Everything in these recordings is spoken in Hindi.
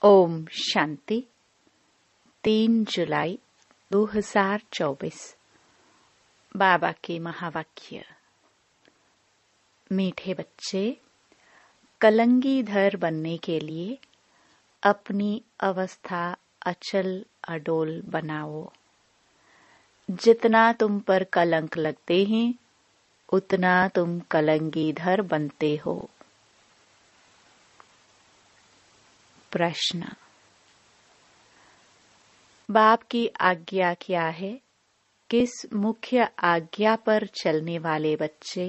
ओम शांति। 3 जुलाई 2024। बाबा के महावाक्य। मीठे बच्चे, कलंगीधर बनने के लिए अपनी अवस्था अचल अडोल बनाओ। जितना तुम पर कलंक लगते हैं उतना तुम कलंगीधर बनते हो। प्रश्न। बाप की आज्ञा क्या है? किस मुख्य आज्ञा पर चलने वाले बच्चे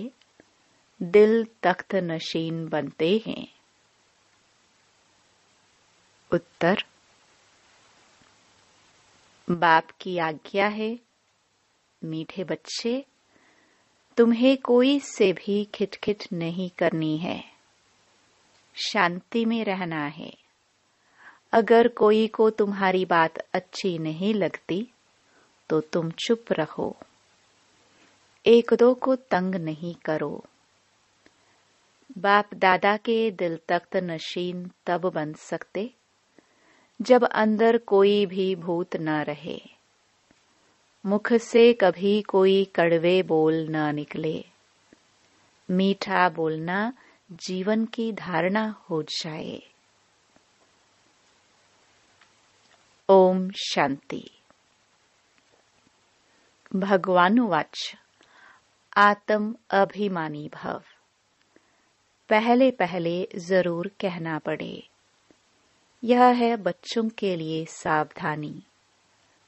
दिल तख्त नशीन बनते हैं? उत्तर। बाप की आज्ञा है, मीठे बच्चे, तुम्हें कोई से भी खिटखिट नहीं करनी है, शांति में रहना है। अगर कोई को तुम्हारी बात अच्छी नहीं लगती तो तुम चुप रहो, एक दो को तंग नहीं करो। बाप दादा के दिल तख्त नशीन तब बन सकते जब अंदर कोई भी भूत न रहे, मुख से कभी कोई कड़वे बोल न निकले, मीठा बोलना जीवन की धारणा हो जाए। ओम शांति। भगवानुवाच आत्म अभिमानी भव। पहले पहले जरूर कहना पड़े। यह है बच्चों के लिए सावधानी।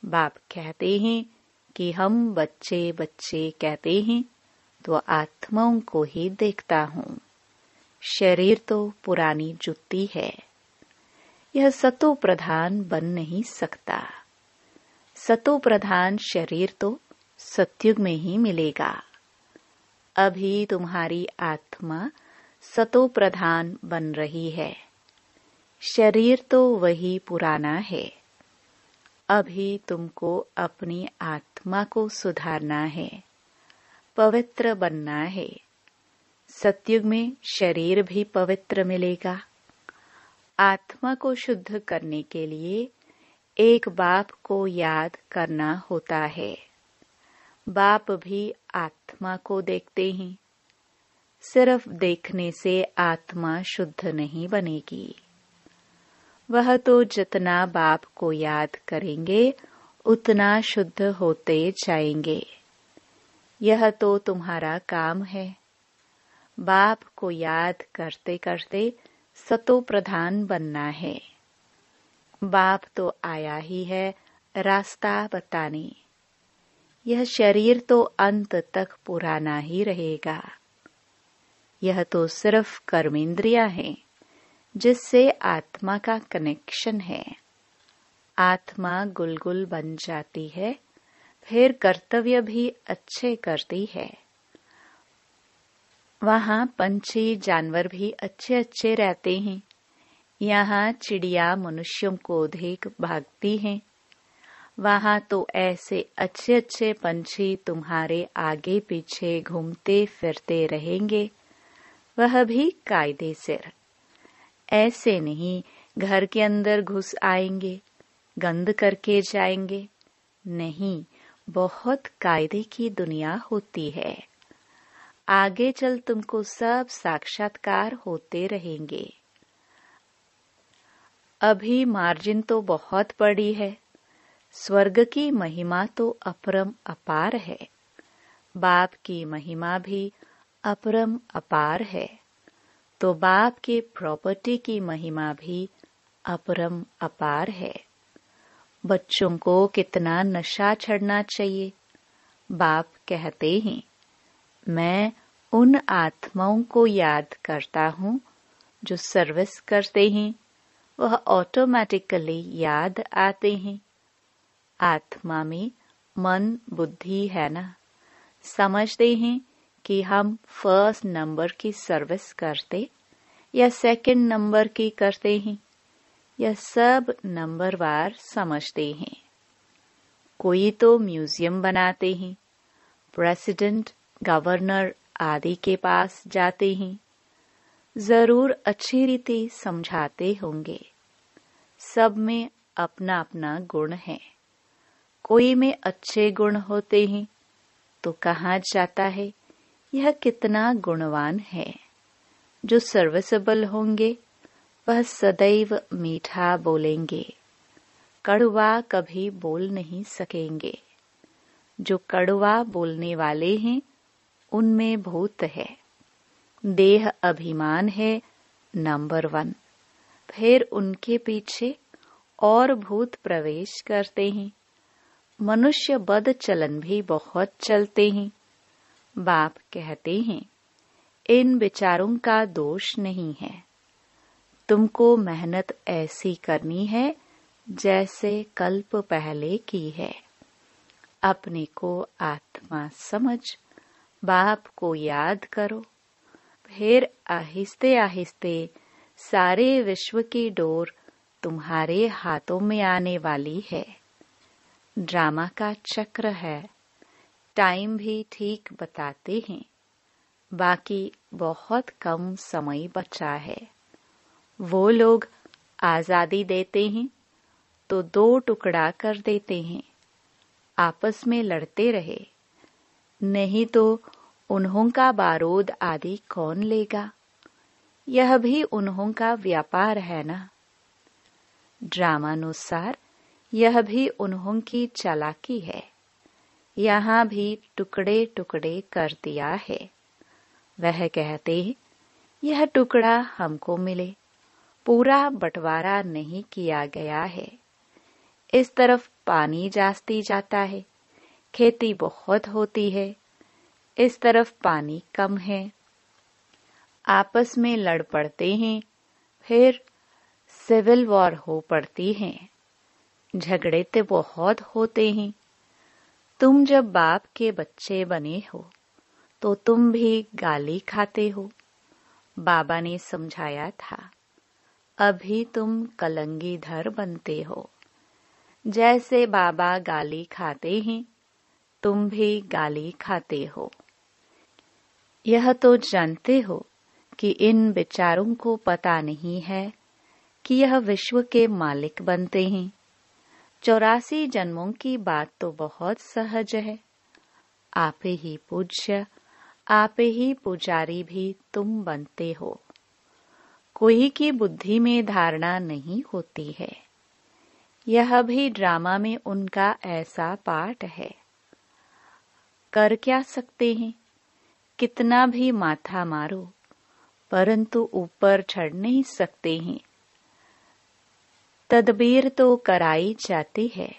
बाप कहते हैं कि हम बच्चे बच्चे कहते हैं तो आत्माओं को ही देखता हूँ। शरीर तो पुरानी जुत्ती है, यह सतो प्रधान बन नहीं सकता। सतो प्रधान शरीर तो सतयुग में ही मिलेगा। अभी तुम्हारी आत्मा सतो प्रधान बन रही है, शरीर तो वही पुराना है। अभी तुमको अपनी आत्मा को सुधारना है, पवित्र बनना है। सतयुग में शरीर भी पवित्र मिलेगा। आत्मा को शुद्ध करने के लिए एक बाप को याद करना होता है। बाप भी आत्मा को देखते हैं। सिर्फ देखने से आत्मा शुद्ध नहीं बनेगी। वह तो जितना बाप को याद करेंगे उतना शुद्ध होते जाएंगे। यह तो तुम्हारा काम है। बाप को याद करते करते सतो प्रधान बनना है। बाप तो आया ही है रास्ता बताने। यह शरीर तो अंत तक पुराना ही रहेगा। यह तो सिर्फ कर्मेंद्रियां हैं जिससे आत्मा का कनेक्शन है। आत्मा गुलगुल बन जाती है, फिर कर्तव्य भी अच्छे करती है। वहाँ पंछी जानवर भी अच्छे अच्छे रहते हैं। यहाँ चिड़िया मनुष्यों को देख भागती हैं। वहाँ तो ऐसे अच्छे अच्छे पंछी तुम्हारे आगे पीछे घूमते फिरते रहेंगे, वह भी कायदे से। ऐसे नहीं घर के अंदर घुस आएंगे, गंद करके जाएंगे। नहीं, बहुत कायदे की दुनिया होती है। आगे चल तुमको सब साक्षात्कार होते रहेंगे। अभी मार्जिन तो बहुत बड़ी है। स्वर्ग की महिमा तो अपरम अपार है। बाप की महिमा भी अपरम अपार है। तो बाप के प्रॉपर्टी की महिमा भी अपरम अपार है। बच्चों को कितना नशा चढ़ना चाहिए। बाप कहते हैं, मैं उन आत्माओं को याद करता हूँ जो सर्विस करते हैं, वह ऑटोमेटिकली याद आते हैं। आत्मा में मन बुद्धि है ना, समझते हैं कि हम फर्स्ट नंबर की सर्विस करते या सेकंड नंबर की करते हैं। यह सब नंबरवार समझते हैं। कोई तो म्यूजियम बनाते हैं, प्रेसिडेंट गवर्नर आदि के पास जाते हैं। जरूर अच्छी रीति समझाते होंगे। सब में अपना अपना गुण है। कोई में अच्छे गुण होते हैं तो कहा जाता है यह कितना गुणवान है। जो सर्वसबल होंगे वह सदैव मीठा बोलेंगे, कड़वा कभी बोल नहीं सकेंगे। जो कड़वा बोलने वाले हैं उनमें भूत है। देह अभिमान है नंबर 1, फिर उनके पीछे और भूत प्रवेश करते हैं। मनुष्य बद चलन भी बहुत चलते हैं। बाप कहते हैं इन विचारों का दोष नहीं है। तुमको मेहनत ऐसी करनी है जैसे कल्प पहले की है। अपने को आत्मा समझ बाप को याद करो, फिर आहिस्ते आहिस्ते सारे विश्व की डोर तुम्हारे हाथों में आने वाली है। ड्रामा का चक्र है। टाइम भी ठीक बताते हैं। बाकी बहुत कम समय बचा है। वो लोग आजादी देते हैं तो 2 टुकड़ा कर देते हैं। आपस में लड़ते रहे, नहीं तो उन्हों का बारूद आदि कौन लेगा। यह भी उन्हों का व्यापार है ना। ड्रामानुसार यह भी उन्हों की चालाकी है। यहाँ भी टुकड़े टुकड़े कर दिया है। वह कहते हैं यह टुकड़ा हमको मिले, पूरा बंटवारा नहीं किया गया है। इस तरफ पानी जास्ती जाता है, खेती बहुत होती है। इस तरफ पानी कम है। आपस में लड़ पड़ते हैं, फिर सिविल वॉर हो पड़ती है। झगड़े तो बहुत होते हैं। तुम जब बाप के बच्चे बने हो तो तुम भी गाली खाते हो। बाबा ने समझाया था, अभी तुम कलंगीधर बनते हो। जैसे बाबा गाली खाते हैं तुम भी गाली खाते हो। यह तो जानते हो कि इन विचारों को पता नहीं है कि यह विश्व के मालिक बनते हैं। 84 जन्मों की बात तो बहुत सहज है। आप ही पूज्य, आप ही पुजारी भी तुम बनते हो। कोई की बुद्धि में धारणा नहीं होती है। यह भी ड्रामा में उनका ऐसा पाठ है। कर क्या सकते हैं? कितना भी माथा मारो, परंतु ऊपर चढ़ नहीं सकते हैं। तदबीर तो कराई जाती है,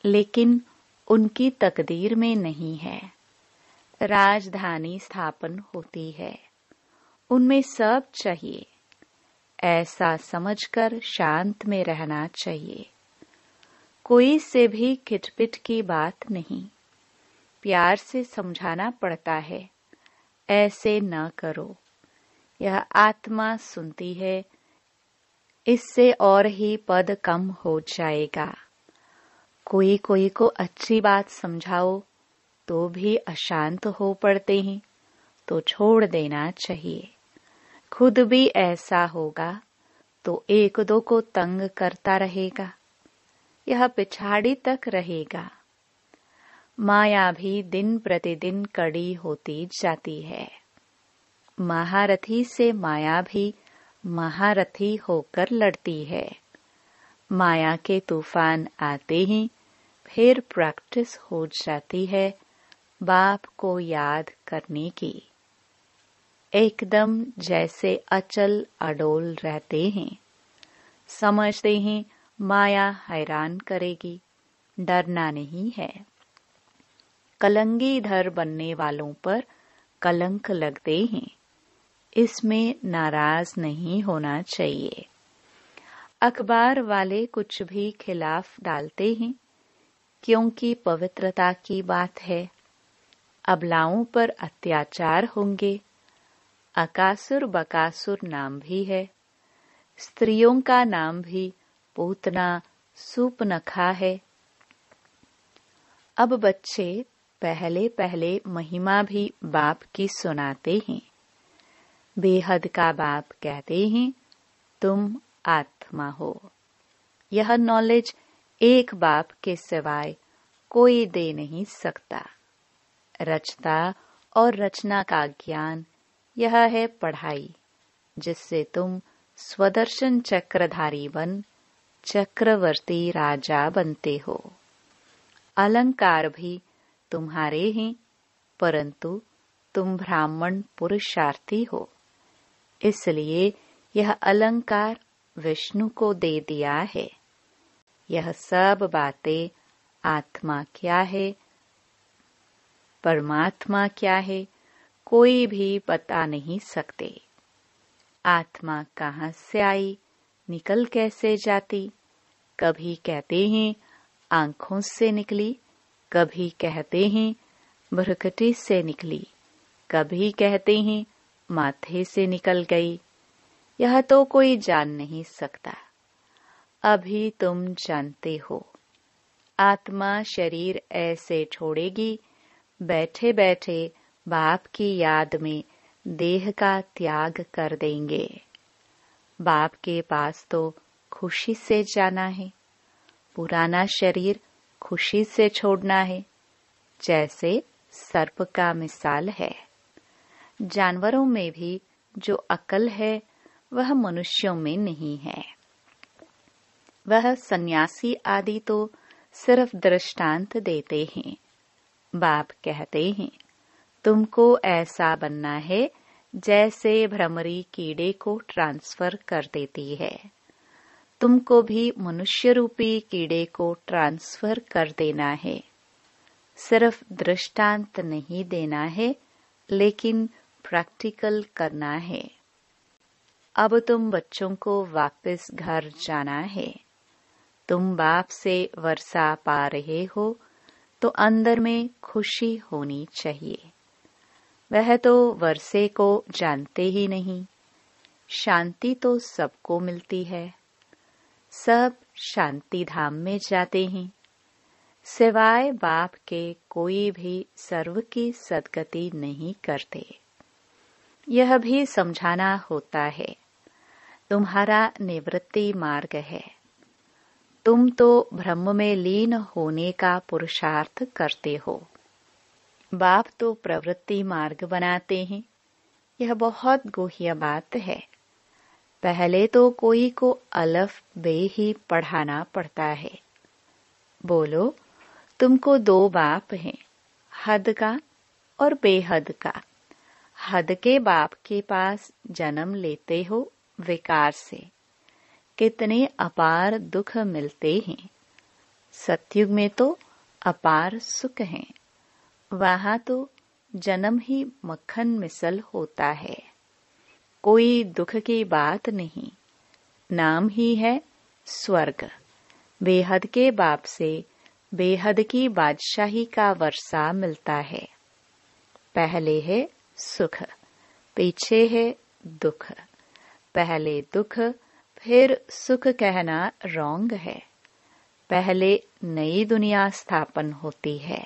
लेकिन उनकी तकदीर में नहीं है। राजधानी स्थापन होती है, उनमें सब चाहिए। ऐसा समझकर शांत में रहना चाहिए। कोई से भी खिटपिट की बात नहीं। प्यार से समझाना पड़ता है, ऐसे न करो। यह आत्मा सुनती है, इससे और ही पद कम हो जाएगा। कोई कोई को अच्छी बात समझाओ तो भी अशांत हो पड़ते हैं, तो छोड़ देना चाहिए। खुद भी ऐसा होगा तो 1-2 को तंग करता रहेगा। यह पिछाड़ी तक रहेगा। माया भी दिन प्रतिदिन कड़ी होती जाती है। महारथी से माया भी महारथी होकर लड़ती है। माया के तूफान आते ही फिर प्रैक्टिस हो जाती है बाप को याद करने की। एकदम जैसे अचल अडोल रहते हैं। समझते हैं माया हैरान करेगी, डरना नहीं है। कलंगीधर बनने वालों पर कलंक लगते हैं, इसमें नाराज नहीं होना चाहिए। अखबार वाले कुछ भी खिलाफ डालते हैं, क्योंकि पवित्रता की बात है। अबलाओं पर अत्याचार होंगे। अकासुर बकासुर नाम भी है। स्त्रियों का नाम भी पूतना सूपनखा है। अब बच्चे पहले पहले महिमा भी बाप की सुनाते हैं। बेहद का बाप कहते हैं तुम आत्मा हो, यह नॉलेज एक बाप के सिवाय कोई दे नहीं सकता। रचता और रचना का ज्ञान यह है पढ़ाई, जिससे तुम स्वदर्शन चक्रधारी बन चक्रवर्ती राजा बनते हो। अलंकार भी तुम्हारे हैं, परंतु तुम ब्राह्मण पुरुषार्थी हो, इसलिए यह अलंकार विष्णु को दे दिया है। यह सब बातें आत्मा क्या है, परमात्मा क्या है, कोई भी बता नहीं सकते। आत्मा कहाँ से आई, निकल कैसे जाती? कभी कहते हैं आंखों से निकली, कभी कहते हैं भ्रुकुटी से निकली, कभी कहते हैं माथे से निकल गई। यह तो कोई जान नहीं सकता। अभी तुम जानते हो। आत्मा शरीर ऐसे छोड़ेगी, बैठे बैठे बाप की याद में देह का त्याग कर देंगे। बाप के पास तो खुशी से जाना है, पुराना शरीर खुशी से छोड़ना है। जैसे सर्प का मिसाल है। जानवरों में भी जो अकल है वह मनुष्यों में नहीं है। वह सन्यासी आदि तो सिर्फ दृष्टांत देते हैं। बाप कहते हैं तुमको ऐसा बनना है जैसे भ्रमरी कीड़े को ट्रांसफर कर देती है। तुमको भी मनुष्य रूपी कीड़े को ट्रांसफर कर देना है। सिर्फ दृष्टांत नहीं देना है, लेकिन प्रैक्टिकल करना है। अब तुम बच्चों को वापस घर जाना है। तुम बाप से वर्षा पा रहे हो तो अंदर में खुशी होनी चाहिए। वह तो वर्षे को जानते ही नहीं। शांति तो सबको मिलती है। सब शांति धाम में जाते हैं। सिवाय बाप के कोई भी सर्व की सद्गति नहीं करते। यह भी समझाना होता है। तुम्हारा निवृत्ति मार्ग है। तुम तो ब्रह्म में लीन होने का पुरुषार्थ करते हो। बाप तो प्रवृत्ति मार्ग बनाते हैं। यह बहुत गुह्य बात है। पहले तो कोई को अलफ बे ही पढ़ाना पड़ता है। बोलो, तुमको दो बाप हैं, हद का और बेहद का। हद के बाप के पास जन्म लेते हो विकार से। कितने अपार दुख मिलते हैं। सतयुग में तो अपार सुख हैं। वहां तो जन्म ही मक्खन मिसल होता है। कोई दुख की बात नहीं। नाम ही है स्वर्ग। बेहद के बाप से बेहद की बादशाही का वर्षा मिलता है। पहले है सुख, पीछे है दुख। पहले दुख फिर सुख कहना रॉन्ग है। पहले नई दुनिया स्थापन होती है,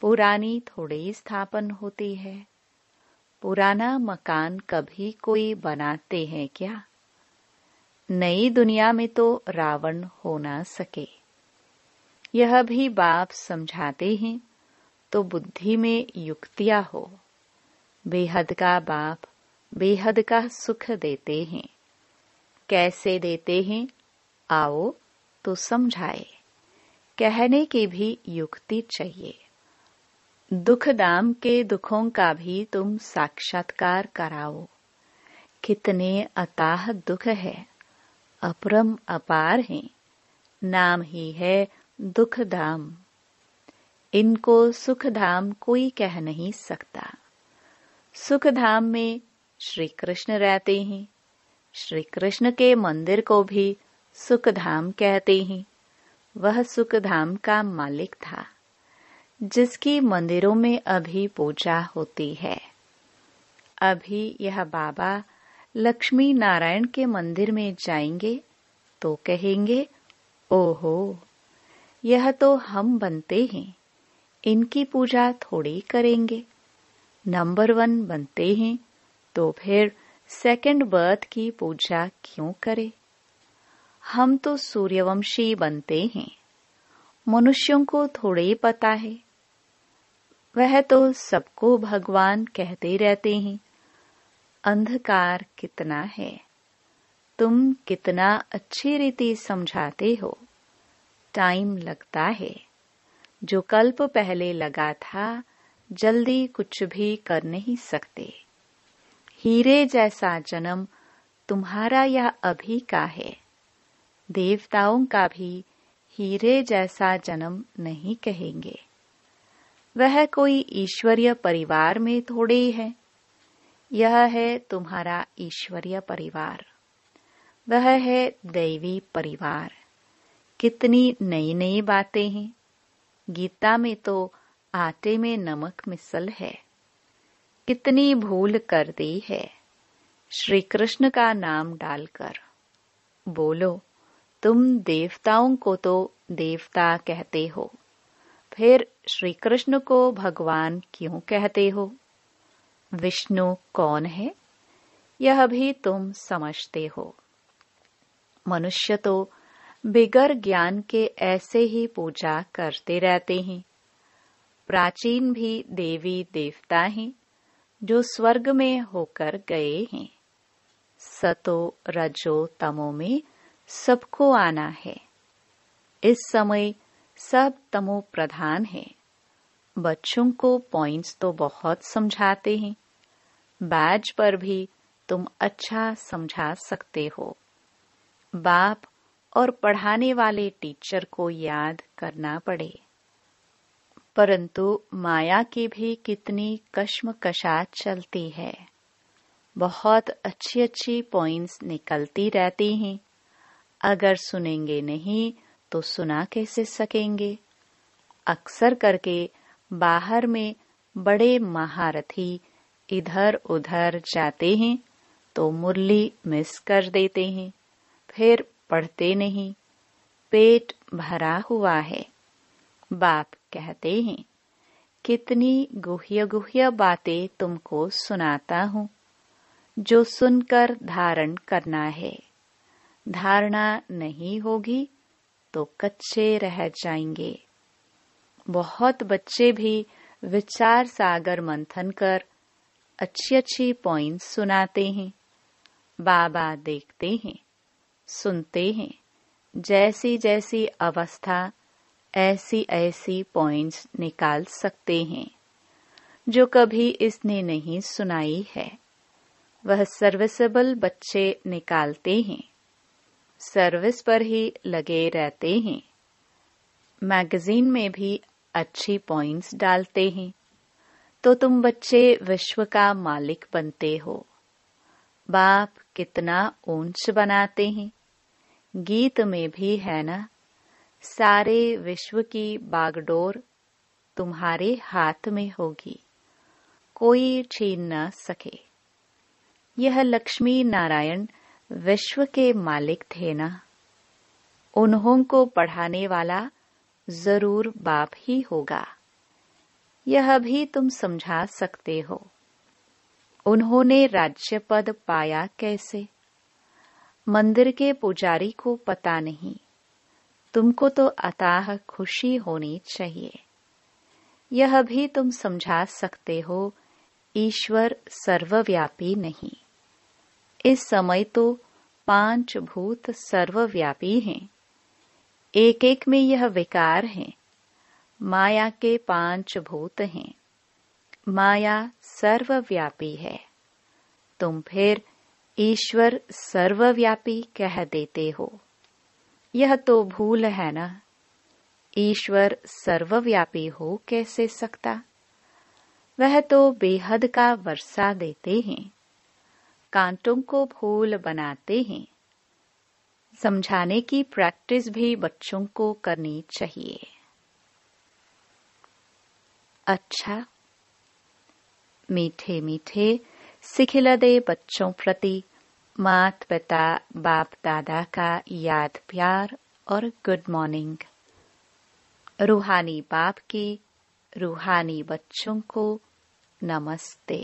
पुरानी थोड़ी स्थापन होती है। पुराना मकान कभी कोई बनाते हैं क्या? नई दुनिया में तो रावण हो ना सके। यह भी बाप समझाते हैं तो बुद्धि में युक्तियां हो। बेहद का बाप बेहद का सुख देते हैं। कैसे देते हैं, आओ तो समझाए। कहने की भी युक्ति चाहिए। दुख दाम के दुखों का भी तुम साक्षात्कार कराओ। कितने अताह दुख है, अपरम अपार हैं। नाम ही है दुख धाम। इनको सुख धाम कोई कह नहीं सकता। सुख धाम में श्री कृष्ण रहते हैं। श्री कृष्ण के मंदिर को भी सुख धाम कहते हैं। वह सुख धाम का मालिक था, जिसकी मंदिरों में अभी पूजा होती है। अभी यह बाबा लक्ष्मी नारायण के मंदिर में जाएंगे तो कहेंगे, ओहो, यह तो हम बनते हैं, इनकी पूजा थोड़ी करेंगे। नंबर 1 बनते हैं तो फिर सेकंड बर्थ की पूजा क्यों करें? हम तो सूर्यवंशी बनते हैं, मनुष्यों को थोड़े ही पता है। वह तो सबको भगवान कहते रहते हैं। अंधकार कितना है, तुम कितना अच्छी रीति समझाते हो। टाइम लगता है, जो कल्प पहले लगा था जल्दी कुछ भी कर नहीं सकते। हीरे जैसा जन्म तुम्हारा यह अभी का है। देवताओं का भी हीरे जैसा जन्म नहीं कहेंगे। वह कोई ईश्वरीय परिवार में थोड़े ही है। यह है तुम्हारा ईश्वरीय परिवार, वह है दैवी परिवार। कितनी नई नई बातें हैं। गीता में तो आटे में नमक मिसल है। कितनी भूल कर दी है श्री कृष्ण का नाम डालकर। बोलो, तुम देवताओं को तो देवता कहते हो, फिर श्री कृष्ण को भगवान क्यों कहते हो? विष्णु कौन है, यह भी तुम समझते हो। मनुष्य तो बिगर ज्ञान के ऐसे ही पूजा करते रहते हैं। प्राचीन भी देवी देवता हैं जो स्वर्ग में होकर गए हैं। सतो रजो तमो में सबको आना है। इस समय सब तमो प्रधान है। बच्चों को पॉइंट्स तो बहुत समझाते हैं। बैज पर भी तुम अच्छा समझा सकते हो। बाप और पढ़ाने वाले टीचर को याद करना पड़े। परंतु माया की भी कितनी कश्मकशात चलती है। बहुत अच्छी अच्छी पॉइंट्स निकलती रहती हैं। अगर सुनेंगे नहीं तो सुना कैसे सकेंगे? अक्सर करके बाहर में बड़े महारथी इधर उधर जाते हैं तो मुरली मिस कर देते हैं, फिर पढ़ते नहीं। पेट भरा हुआ है। बाप कहते हैं, कितनी गुह्य गुह्य बातें तुमको सुनाता हूँ, जो सुनकर धारण करना है। धारणा नहीं होगी तो कच्चे रह जाएंगे। बहुत बच्चे भी विचार सागर मंथन कर अच्छी अच्छी पॉइंट्स सुनाते हैं। बाबा देखते हैं, सुनते हैं। जैसी जैसी अवस्था ऐसी ऐसी पॉइंट्स निकाल सकते हैं जो कभी इसने नहीं सुनाई है। वह सर्विसेबल बच्चे निकालते हैं, सर्विस पर ही लगे रहते हैं। मैगजीन में भी अच्छी पॉइंट्स डालते हैं तो तुम बच्चे विश्व का मालिक बनते हो। बाप कितना ऊंच बनाते हैं। गीत में भी है ना, सारे विश्व की बागडोर तुम्हारे हाथ में होगी, कोई छीन न सके। यह लक्ष्मी नारायण विश्व के मालिक थे ना। उन्हों को पढ़ाने वाला जरूर बाप ही होगा। यह भी तुम समझा सकते हो। उन्होंने राज्य पद पाया कैसे? मंदिर के पुजारी को पता नहीं। तुमको तो अताह खुशी होनी चाहिए। यह भी तुम समझा सकते हो, ईश्वर सर्वव्यापी नहीं। इस समय तो 5 भूत सर्वव्यापी हैं। एक एक में यह विकार है। माया के 5 भूत हैं। माया सर्वव्यापी है। तुम फिर ईश्वर सर्वव्यापी कह देते हो। यह तो भूल है ना। ईश्वर सर्वव्यापी हो कैसे सकता? वह तो बेहद का वर्षा देते हैं, कांटों को फूल बनाते हैं। समझाने की प्रैक्टिस भी बच्चों को करनी चाहिए। अच्छा, मीठे मीठे सिखिलदे बच्चों प्रति मात पिता बाप दादा का याद प्यार और गुड मॉर्निंग। रूहानी बाप की रूहानी बच्चों को नमस्ते।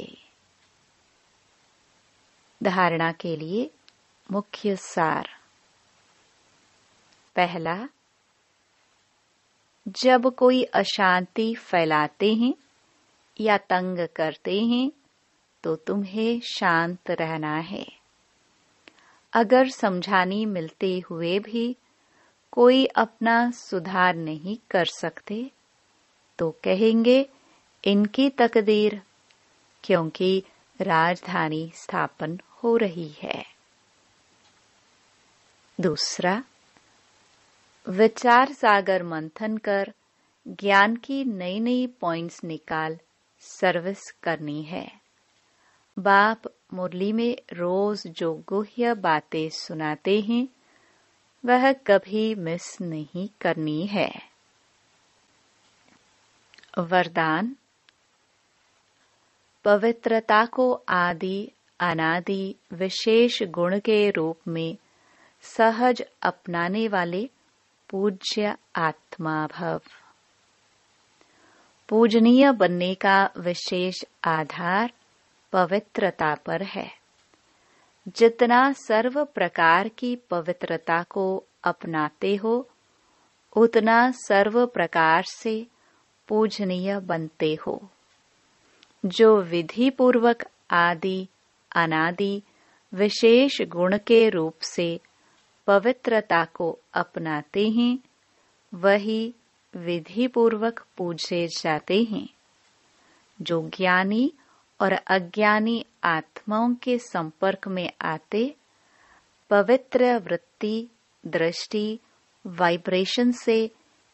धारणा के लिए मुख्य सार। पहला, जब कोई अशांति फैलाते हैं या तंग करते हैं तो तुम्हें शांत रहना है। अगर समझाने मिलते हुए भी कोई अपना सुधार नहीं कर सकते तो कहेंगे इनकी तकदीर, क्योंकि राजधानी स्थापन हो रही है। दूसरा, विचार सागर मंथन कर ज्ञान की नई नई पॉइंट्स निकाल सर्विस करनी है। बाप मुरली में रोज जो गुह्य बातें सुनाते हैं वह कभी मिस नहीं करनी है। वरदान, पवित्रता को आदि अनादि विशेष गुण के रूप में सहज अपनाने वाले पूज्य आत्मा भव। पूजनीय बनने का विशेष आधार पवित्रता पर है। जितना सर्व प्रकार की पवित्रता को अपनाते हो उतना सर्व प्रकार से पूजनीय बनते हो। जो विधि पूर्वक आदि अनादि विशेष गुण के रूप से पवित्रता को अपनाते हैं वही विधि पूर्वक पूजे जाते हैं। जो ज्ञानी और अज्ञानी आत्माओं के संपर्क में आते पवित्र वृत्ति, दृष्टि, वाइब्रेशन से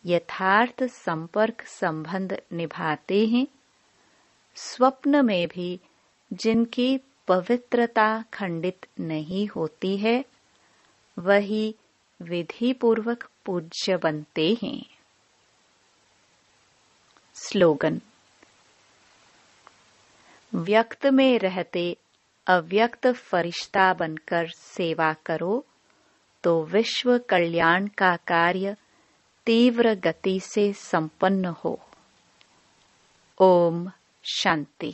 यथार्थ संपर्क संबंध निभाते हैं, स्वप्न में भी जिनकी पवित्रता खंडित नहीं होती है वही विधि पूर्वक पूज्य बनते हैं। स्लोगन, व्यक्त में रहते अव्यक्त फरिश्ता बनकर सेवा करो तो विश्व कल्याण का कार्य तीव्र गति से संपन्न हो। ओम शांति।